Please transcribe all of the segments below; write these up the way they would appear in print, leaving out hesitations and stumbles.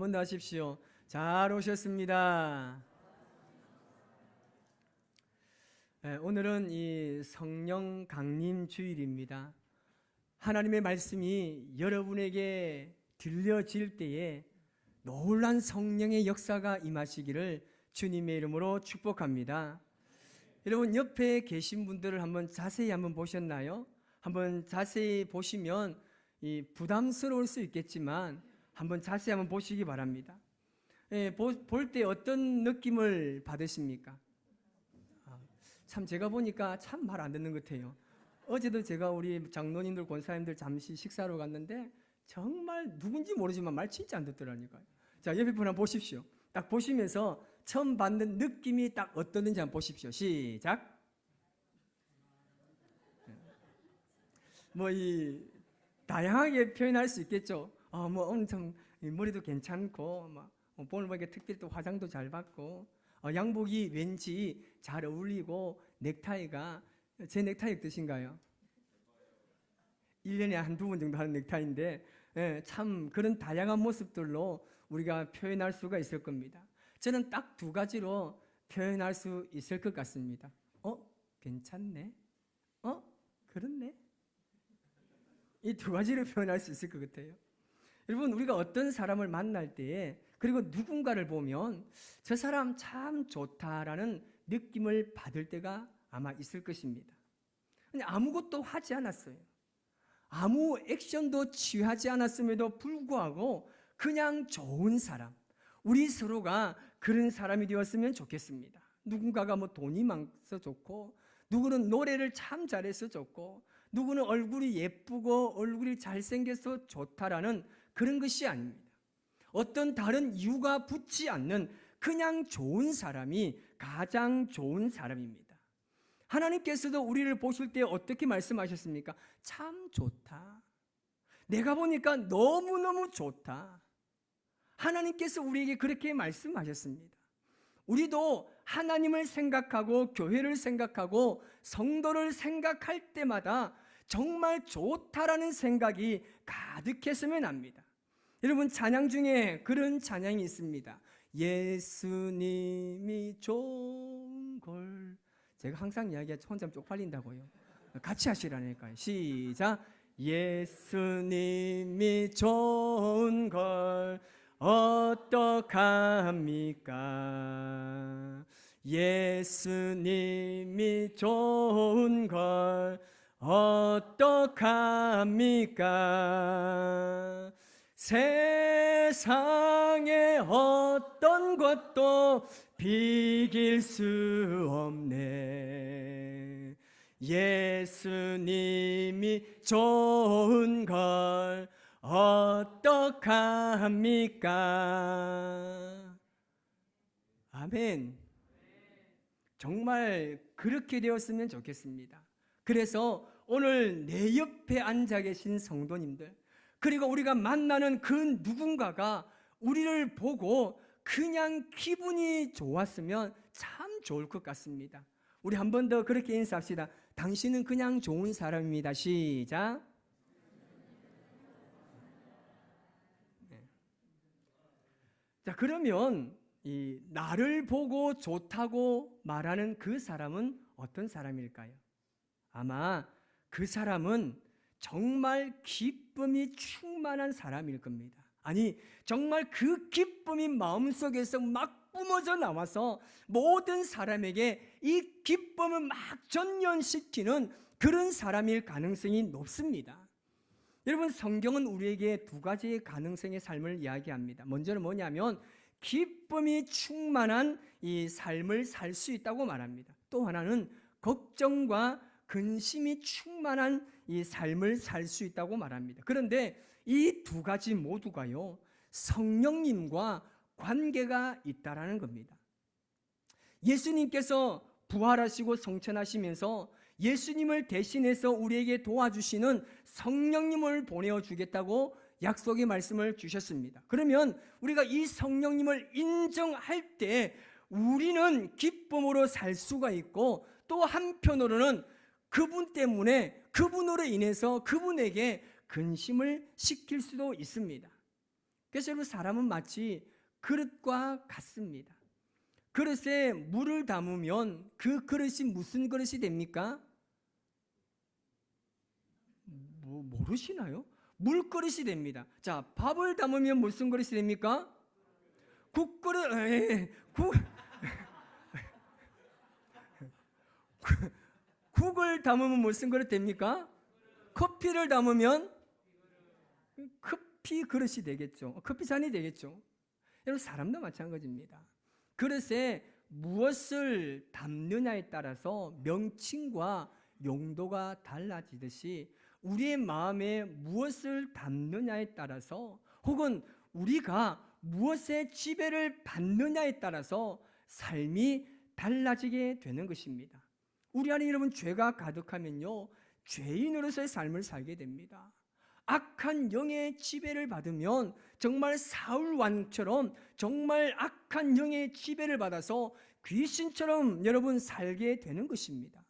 번 더 하십시오. 잘 오셨습니다. 오늘은 이 성령 강림 주일입니다. 하나님의 말씀이 여러분에게 들려질 때에 놀란 성령의 역사가 임하시기를 주님의 이름으로 축복합니다. 여러분 옆에 계신 분들을 한번 자세히 보셨나요? 한번 자세히 보시면 부담스러울 수 있겠지만 한번 자세히 보시기 바랍니다. 볼 때 어떤 느낌을 받으십니까? 참 제가 보니까 참 말 안 듣는 것 같아요. 어제도 제가 우리 장로님들 권사님들 잠시 식사로 갔는데 정말 누군지 모르지만 말 진짜 안 듣더라니까요. 자, 옆에 분 한번 보십시오. 딱 보시면서 처음 받는 느낌이 딱 어떠는지 한번 보십시오. 시작. 다양하게 표현할 수 있겠죠. 엄청 머리도 괜찮고, 오늘 보니까 특별히 또 화장도 잘 받고, 양복이 왠지 잘 어울리고, 넥타이가, 제 넥타이 어떠신가요? 1년에 한두 번 정도 하는 넥타이인데, 참 그런 다양한 모습들로 우리가 표현할 수가 있을 겁니다. 저는 딱 두 가지로 표현할 수 있을 것 같습니다. 괜찮네? 그렇네? 이 두 가지로 표현할 수 있을 것 같아요. 여러분, 우리가 어떤 사람을 만날 때에, 그리고 누군가를 보면 저 사람 참 좋다라는 느낌을 받을 때가 아마 있을 것입니다. 근데 아무것도 하지 않았어요. 아무 액션도 취하지 않았음에도 불구하고 그냥 좋은 사람, 우리 서로가 그런 사람이 되었으면 좋겠습니다. 누군가가 돈이 많아서 좋고, 누구는 노래를 참 잘해서 좋고, 누구는 얼굴이 예쁘고 얼굴이 잘생겨서 좋다라는 그런 것이 아닙니다. 어떤 다른 이유가 붙지 않는 그냥 좋은 사람이 가장 좋은 사람입니다. 하나님께서도 우리를 보실 때 어떻게 말씀하셨습니까? 참 좋다. 내가 보니까 너무너무 좋다. 하나님께서 우리에게 그렇게 말씀하셨습니다. 우리도 하나님을 생각하고 교회를 생각하고 성도를 생각할 때마다 정말 좋다라는 생각이 가득했으면 합니다. 여러분, 찬양 중에 그런 찬양이 있습니다. 예수님이 좋은 걸. 제가 항상 이야기하죠. 혼자 쪽팔린다고요. 같이 하시라니까요. 시작. 예수님이 좋은 걸 어떡합니까? 예수님이 좋은 걸 어떡합니까? 세상에 어떤 것도 비길 수 없네. 예수님이 좋은 걸 어떡합니까? 아멘. 정말 그렇게 되었으면 좋겠습니다. 그래서 오늘 내 옆에 앉아 계신 성도님들, 그리고 우리가 만나는 그 누군가가 우리를 보고 그냥 기분이 좋았으면 참 좋을 것 같습니다. 우리 한 번 더 그렇게 인사합시다. 당신은 그냥 좋은 사람입니다. 시작. 자, 그러면 나를 보고 좋다고 말하는 그 사람은 어떤 사람일까요? 아마 그 사람은 정말 기쁨이 충만한 사람일 겁니다. 아니, 정말 그 기쁨이 마음속에서 막 뿜어져 나와서 모든 사람에게 이 기쁨을 막 전연시키는 그런 사람일 가능성이 높습니다. 여러분, 성경은 우리에게 두 가지의 가능성의 삶을 이야기합니다. 먼저는 뭐냐면 기쁨이 충만한 이 삶을 살 수 있다고 말합니다. 또 하나는 걱정과 근심이 충만한 이 삶을 살 수 있다고 말합니다. 그런데 이 두 가지 모두가요, 성령님과 관계가 있다라는 겁니다. 예수님께서 부활하시고 성천하시면서 예수님을 대신해서 우리에게 도와주시는 성령님을 보내어 주겠다고 약속의 말씀을 주셨습니다. 그러면 우리가 이 성령님을 인정할 때 우리는 기쁨으로 살 수가 있고, 또 한편으로는 그분 때문에, 그분으로 인해서 그분에게 근심을 시킬 수도 있습니다. 그래서 여러분, 사람은 마치 그릇과 같습니다. 그릇에 물을 담으면 그 그릇이 무슨 그릇이 됩니까? 모르시나요? 물그릇이 됩니다. 자, 밥을 담으면 무슨 그릇이 됩니까? 국그릇. 국을 담으면 무슨 그릇 됩니까? 커피를 담으면 커피 그릇이 되겠죠. 커피 잔이 되겠죠. 여러분, 사람도 마찬가지입니다. 그릇에 무엇을 담느냐에 따라서 명칭과 용도가 달라지듯이 우리의 마음에 무엇을 담느냐에 따라서, 혹은 우리가 무엇의 지배를 받느냐에 따라서 삶이 달라지게 되는 것입니다. 우리 안에 여러분, 죄가 가득하면요, 죄인으로서의 삶을 살게 됩니다. 악한 영의 지배를 받으면 정말 사울 왕처럼 정말 악한 영의 지배를 받아서 귀신처럼 여러분 살게 되는 것입니다.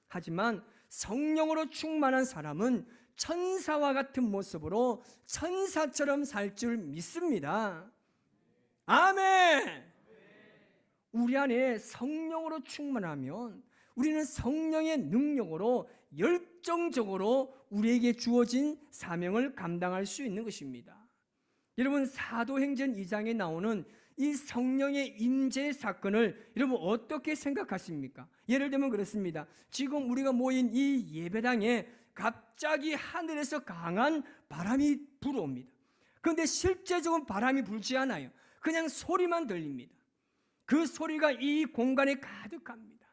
하지만 성령으로 충만한 사람은 천사와 같은 모습으로 천사처럼 살 줄 믿습니다. 아멘! 우리 안에 성령으로 충만하면 우리는 성령의 능력으로 열정적으로 우리에게 주어진 사명을 감당할 수 있는 것입니다. 여러분, 사도행전 2장에 나오는 이 성령의 임재 사건을 여러분 어떻게 생각하십니까? 예를 들면 그렇습니다. 지금 우리가 모인 이 예배당에 갑자기 하늘에서 강한 바람이 불어옵니다. 그런데 실제적으로 바람이 불지 않아요. 그냥 소리만 들립니다. 그 소리가 이 공간에 가득합니다.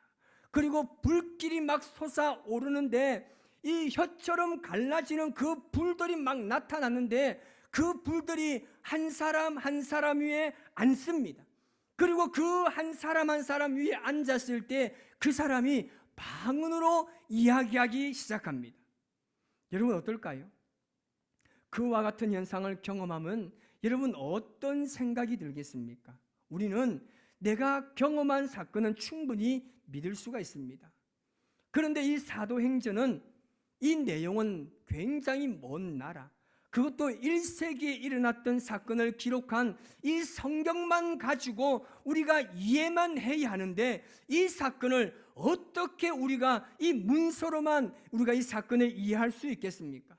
그리고 불길이 막 솟아오르는데 이 혀처럼 갈라지는 그 불들이 막 나타나는데 그 불들이 한 사람 한 사람 위에 앉습니다. 그리고 그 한 사람 한 사람 위에 앉았을 때 그 사람이 방언으로 이야기하기 시작합니다. 여러분, 어떨까요? 그와 같은 현상을 경험하면 여러분 어떤 생각이 들겠습니까? 우리는 내가 경험한 사건은 충분히 믿을 수가 있습니다. 그런데 이 사도행전은 이 내용은 굉장히 먼 나라, 그것도 1세기에 일어났던 사건을 기록한 이 성경만 가지고 우리가 이해만 해야 하는데, 이 사건을 어떻게 우리가 이 문서로만 우리가 이 사건을 이해할 수 있겠습니까?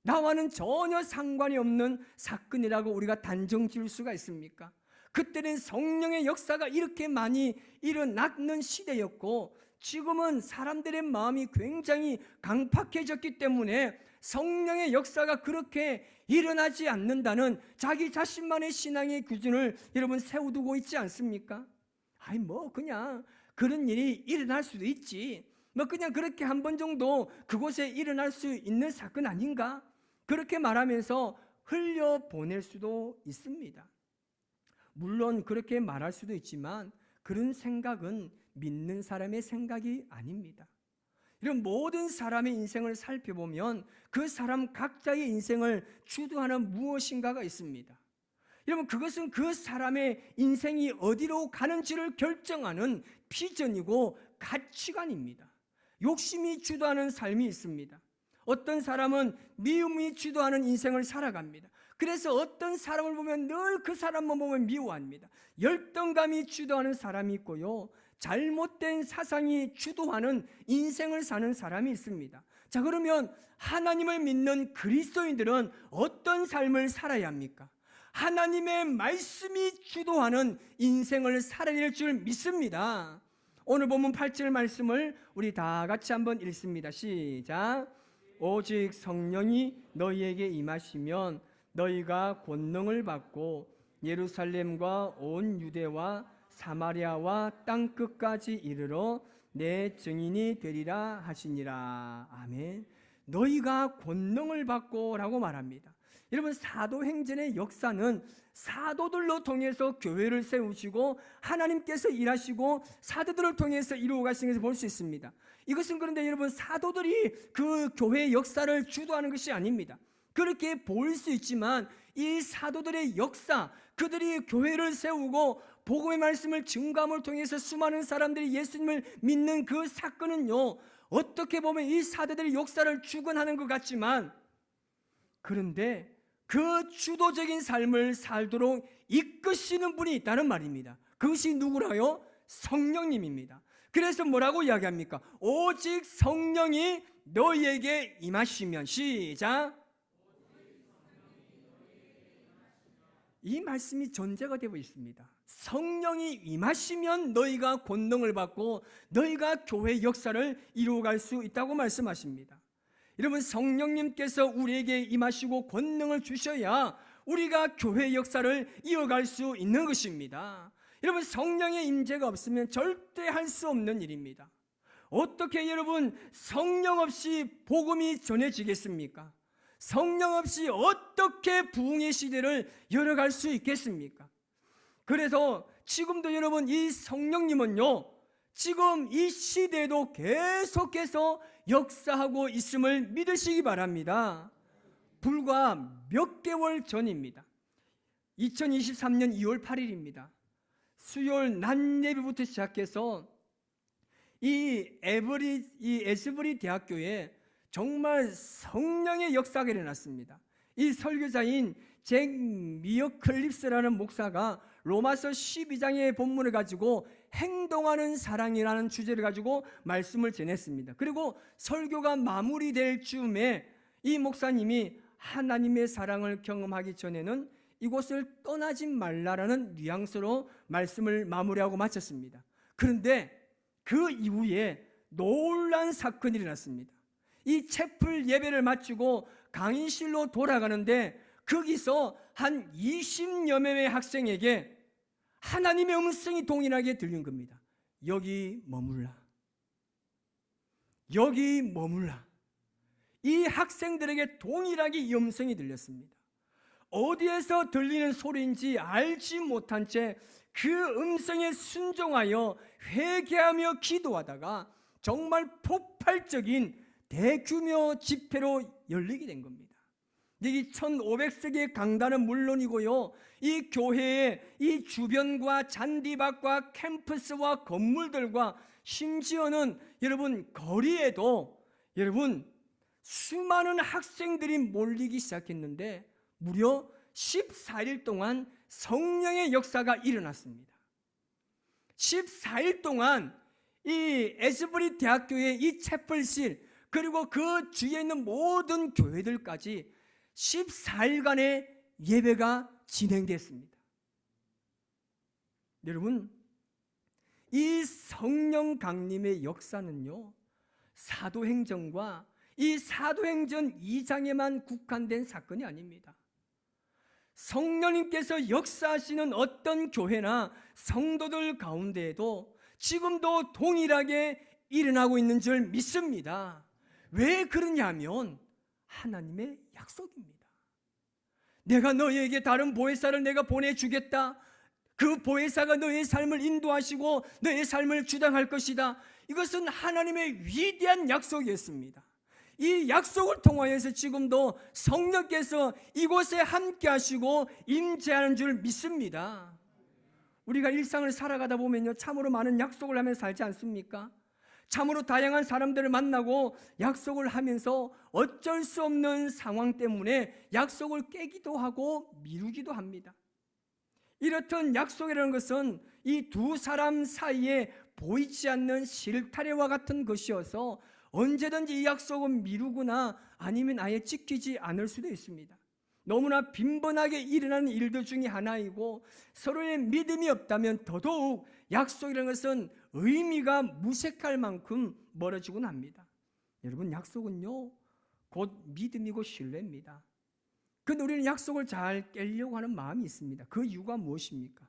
나와는 전혀 상관이 없는 사건이라고 우리가 단정 지을 수가 있습니까? 그때는 성령의 역사가 이렇게 많이 일어나는 시대였고, 지금은 사람들의 마음이 굉장히 강팍해졌기 때문에 성령의 역사가 그렇게 일어나지 않는다는 자기 자신만의 신앙의 기준을 여러분 세워두고 있지 않습니까? 아이, 그냥 그런 일이 일어날 수도 있지, 그냥 그렇게 한 번 정도 그곳에 일어날 수 있는 사건 아닌가? 그렇게 말하면서 흘려보낼 수도 있습니다. 물론 그렇게 말할 수도 있지만 그런 생각은 믿는 사람의 생각이 아닙니다. 이런 모든 사람의 인생을 살펴보면 그 사람 각자의 인생을 주도하는 무엇인가가 있습니다. 여러분, 그것은 그 사람의 인생이 어디로 가는지를 결정하는 비전이고 가치관입니다. 욕심이 주도하는 삶이 있습니다. 어떤 사람은 미움이 주도하는 인생을 살아갑니다. 그래서 어떤 사람을 보면 늘 그 사람만 보면 미워합니다. 열등감이 주도하는 사람이 있고요, 잘못된 사상이 주도하는 인생을 사는 사람이 있습니다. 자, 그러면 하나님을 믿는 그리스도인들은 어떤 삶을 살아야 합니까? 하나님의 말씀이 주도하는 인생을 살아야 될 줄 믿습니다. 오늘 본문 8절 말씀을 우리 다 같이 한번 읽습니다. 시작. 오직 성령이 너희에게 임하시면 너희가 권능을 받고 예루살렘과 온 유대와 사마리아와 땅끝까지 이르러 내 증인이 되리라 하시니라. 아멘. 너희가 권능을 받고 라고 말합니다. 여러분, 사도행전의 역사는 사도들로 통해서 교회를 세우시고 하나님께서 일하시고 사도들을 통해서 이루어 가신 것을 볼 수 있습니다. 이것은 그런데 여러분, 사도들이 그 교회의 역사를 주도하는 것이 아닙니다. 그렇게 보일 수 있지만 이 사도들의 역사, 그들이 교회를 세우고 복음의 말씀을 증거함을 통해서 수많은 사람들이 예수님을 믿는 그 사건은요, 어떻게 보면 이 사도들의 역사를 주관하는 것 같지만, 그런데 그 주도적인 삶을 살도록 이끄시는 분이 있다는 말입니다. 그것이 누구라요? 성령님입니다. 그래서 뭐라고 이야기합니까? 오직 성령이 너희에게 임하시면, 시작. 이 말씀이 전제가 되어 있습니다. 성령이 임하시면 너희가 권능을 받고 너희가 교회 역사를 이루어갈 수 있다고 말씀하십니다. 여러분, 성령님께서 우리에게 임하시고 권능을 주셔야 우리가 교회 역사를 이어갈 수 있는 것입니다. 여러분, 성령의 임재가 없으면 절대 할 수 없는 일입니다. 어떻게 여러분 성령 없이 복음이 전해지겠습니까? 성령 없이 어떻게 부흥의 시대를 열어갈 수 있겠습니까? 그래서 지금도 여러분 이 성령님은요, 지금 이 시대에도 계속해서 역사하고 있음을 믿으시기 바랍니다. 불과 몇 개월 전입니다. 2023년 2월 8일입니다. 수요일 낮 예배부터 시작해서 이 에스브리 대학교에 정말 성령의 역사가 일어났습니다. 이 설교자인 잭 미어클립스라는 목사가 로마서 12장의 본문을 가지고 행동하는 사랑이라는 주제를 가지고 말씀을 전했습니다. 그리고 설교가 마무리될 즈음에 이 목사님이 하나님의 사랑을 경험하기 전에는 이곳을 떠나지 말라라는 뉘앙스로 말씀을 마무리하고 마쳤습니다. 그런데 그 이후에 놀라운 사건이 일어났습니다. 이 채플 예배를 마치고 강의실로 돌아가는데 거기서 한 20여 명의 학생에게 하나님의 음성이 동일하게 들린 겁니다. 여기 머물라. 여기 머물라. 이 학생들에게 동일하게 이 음성이 들렸습니다. 어디에서 들리는 소리인지 알지 못한 채 그 음성에 순종하여 회개하며 기도하다가 정말 폭발적인 대규모 집회로 열리게 된 겁니다. 여기 1500석의 강단은 물론이고요, 이 교회의 이 주변과 잔디밭과 캠퍼스와 건물들과 심지어는 여러분 거리에도 여러분 수많은 학생들이 몰리기 시작했는데 무려 14일 동안 성령의 역사가 일어났습니다. 14일 동안 이 에스브리 대학교의 이 채플실 그리고 그 주위에 있는 모든 교회들까지 14일간의 예배가 진행됐습니다. 여러분, 이 성령 강림의 역사는요, 사도행전과 이 사도행전 2장에만 국한된 사건이 아닙니다. 성령님께서 역사하시는 어떤 교회나 성도들 가운데에도 지금도 동일하게 일어나고 있는 줄 믿습니다. 왜 그러냐면 하나님의 약속입니다. 내가 너희에게 다른 보혜사를 내가 보내주겠다. 그 보혜사가 너의 삶을 인도하시고 너의 삶을 주장할 것이다. 이것은 하나님의 위대한 약속이었습니다. 이 약속을 통하여서 지금도 성령께서 이곳에 함께 하시고 임재하는 줄 믿습니다. 우리가 일상을 살아가다 보면요, 참으로 많은 약속을 하면서 살지 않습니까? 참으로 다양한 사람들을 만나고 약속을 하면서 어쩔 수 없는 상황 때문에 약속을 깨기도 하고 미루기도 합니다. 이렇던 약속이라는 것은 이 두 사람 사이에 보이지 않는 실타래와 같은 것이어서 언제든지 이 약속은 미루거나 아니면 아예 지키지 않을 수도 있습니다. 너무나 빈번하게 일어나는 일들 중에 하나이고 서로의 믿음이 없다면 더더욱 약속이라는 것은 의미가 무색할 만큼 멀어지곤 합니다. 여러분, 약속은요 곧 믿음이고 신뢰입니다. 근데 우리는 약속을 잘 깨려고 하는 마음이 있습니다. 그 이유가 무엇입니까?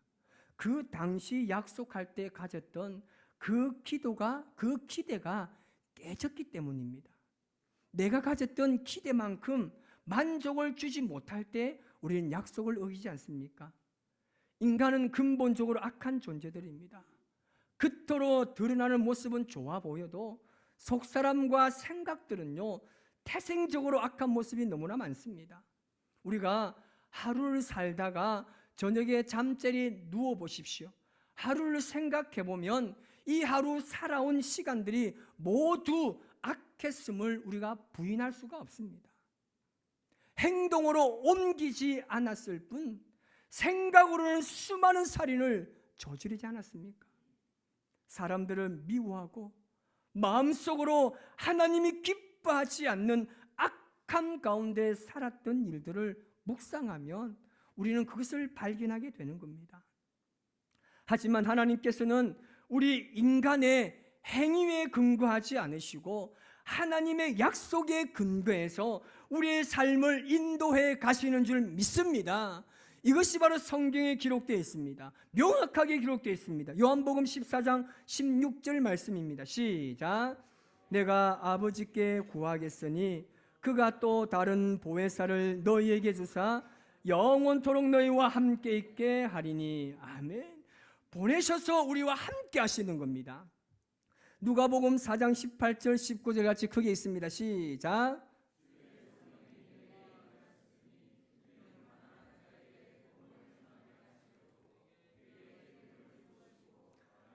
그 당시 약속할 때 가졌던 그 기도가, 그 기대가 깨졌기 때문입니다. 내가 가졌던 기대만큼 만족을 주지 못할 때 우리는 약속을 어기지 않습니까? 인간은 근본적으로 악한 존재들입니다. 겉으로 드러나는 모습은 좋아 보여도 속사람과 생각들은요 태생적으로 악한 모습이 너무나 많습니다. 우리가 하루를 살다가 저녁에 잠자리에 누워보십시오. 하루를 생각해보면 이 하루 살아온 시간들이 모두 악했음을 우리가 부인할 수가 없습니다. 행동으로 옮기지 않았을 뿐 생각으로는 수많은 살인을 저지르지 않았습니까? 사람들을 미워하고 마음속으로 하나님이 기뻐하지 않는 악함 가운데 살았던 일들을 묵상하면 우리는 그것을 발견하게 되는 겁니다. 하지만 하나님께서는 우리 인간의 행위에 근거하지 않으시고 하나님의 약속에 근거해서 우리의 삶을 인도해 가시는 줄 믿습니다. 이것이 바로 성경에 기록되어 있습니다. 명확하게 기록되어 있습니다. 요한복음 14장 16절 말씀입니다. 시작. 내가 아버지께 구하겠으니 그가 또 다른 보혜사를 너희에게 주사 영원토록 너희와 함께 있게 하리니. 아멘. 보내셔서 우리와 함께 하시는 겁니다. 누가복음 4장 18절 19절 같이 크게 있습니다. 시작.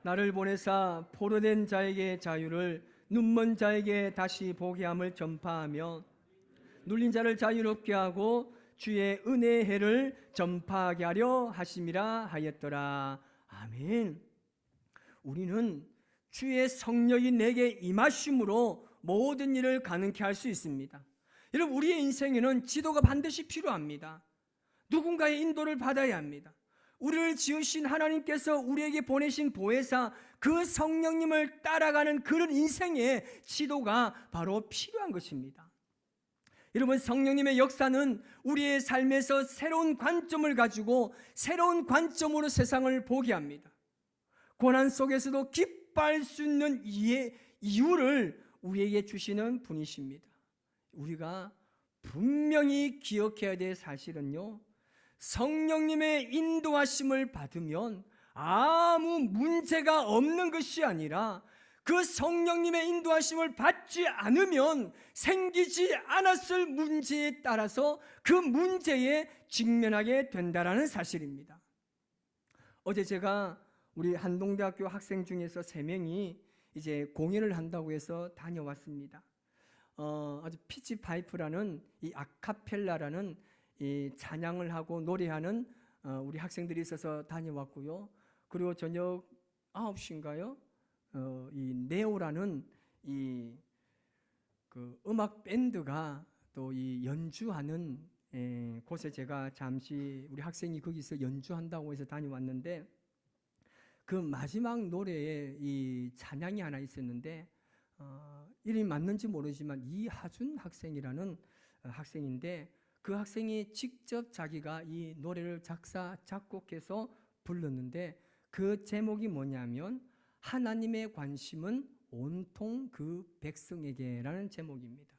나를 보내사 포로된 자에게 자유를, 눈먼 자에게 다시 보게 함을 전파하며 눌린 자를 자유롭게 하고 주의 은혜의 해를 전파하게 하려 하심이라 하였더라. 아멘. 우리는 주의 성령이 내게 임하심으로 모든 일을 가능케 할 수 있습니다. 여러분, 우리의 인생에는 지도가 반드시 필요합니다. 누군가의 인도를 받아야 합니다. 우리를 지으신 하나님께서 우리에게 보내신 보혜사 그 성령님을 따라가는 그런 인생의 지도가 바로 필요한 것입니다. 여러분, 성령님의 역사는 우리의 삶에서 새로운 관점을 가지고 새로운 관점으로 세상을 보게 합니다. 고난 속에서도 기뻐할 수 있는 이유를 우리에게 주시는 분이십니다. 우리가 분명히 기억해야 될 사실은요, 성령님의 인도하심을 받으면 아무 문제가 없는 것이 아니라 그 성령님의 인도하심을 받지 않으면 생기지 않았을 문제에 따라서 그 문제에 직면하게 된다는 사실입니다. 어제 제가 우리 한동대학교 학생 중에서 3명이 이제 공연을 한다고 해서 다녀왔습니다. 아주 피치파이프라는 이 아카펠라라는 이 찬양을 하고 노래하는 우리 학생들이 있어서 다녀왔고요. 그리고 저녁 9시인가요? 이 네오라는 이 그 음악 밴드가 또 이 연주하는 곳에 제가 잠시 우리 학생이 거기서 연주한다고 해서 다녀왔는데, 그 마지막 노래에 이 찬양이 하나 있었는데 이름이 맞는지 모르지만 이하준 학생이라는 학생인데, 그 학생이 직접 자기가 이 노래를 작곡해서 불렀는데 그 제목이 뭐냐면 하나님의 관심은 온통 그 백성에게라는 제목입니다.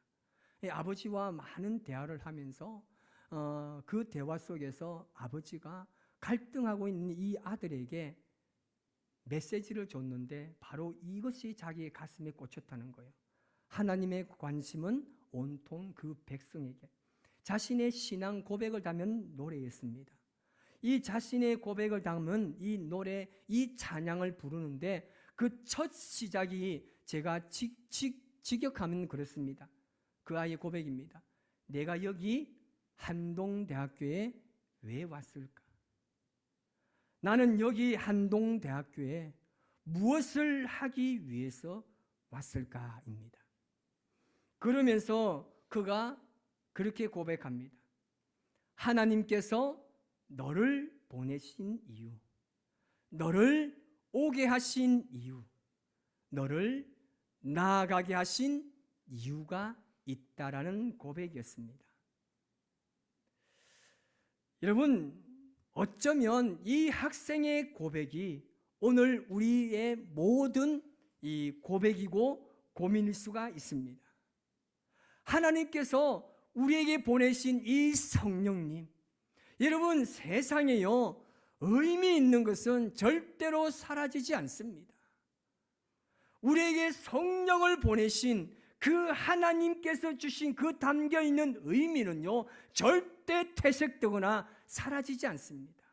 아버지와 많은 대화를 하면서 그 대화 속에서 아버지가 갈등하고 있는 이 아들에게 메시지를 줬는데 바로 이것이 자기의 가슴에 꽂혔다는 거예요. 하나님의 관심은 온통 그 백성에게. 자신의 신앙 고백을 담은 노래였습니다. 이 자신의 고백을 담은 이 노래, 이 찬양을 부르는데 그 첫 시작이 제가 직역하면 그렇습니다. 그 아이의 고백입니다. 내가 여기 한동대학교에 왜 왔을까? 나는 여기 한동대학교에 무엇을 하기 위해서 왔을까입니다. 그러면서 그가 그렇게 고백합니다. 하나님께서 너를 보내신 이유, 너를 오게 하신 이유, 너를 나아가게 하신 이유가 있다라는 고백이었습니다. 여러분, 어쩌면 이 학생의 고백이 오늘 우리의 모든 이 고백이고 고민일 수가 있습니다. 하나님께서 우리에게 보내신 이 성령님, 여러분, 세상에요 의미 있는 것은 절대로 사라지지 않습니다. 우리에게 성령을 보내신 그 하나님께서 주신 그 담겨있는 의미는요 절대 퇴색되거나 사라지지 않습니다.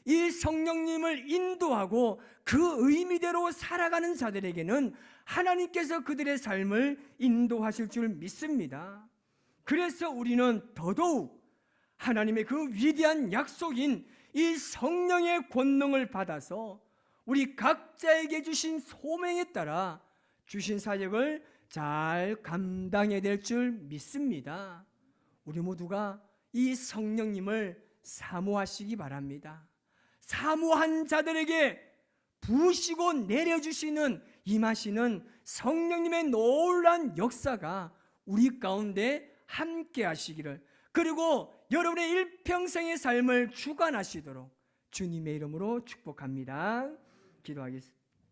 이 성령님을 인도하고 그 의미대로 살아가는 자들에게는 하나님께서 그들의 삶을 인도하실 줄 믿습니다. 그래서 우리는 더더욱 하나님의 그 위대한 약속인 이 성령의 권능을 받아서 우리 각자에게 주신 소명에 따라 주신 사역을 잘 감당해야 될 줄 믿습니다. 우리 모두가 이 성령님을 사모하시기 바랍니다. 사모한 자들에게 부으시고 내려주시는 임하시는 성령님의 놀라운 역사가 우리 가운데 함께 하시기를, 그리고 여러분의 일평생의 삶을 주관하시도록 주님의 이름으로 축복합니다. 기도하겠습니다.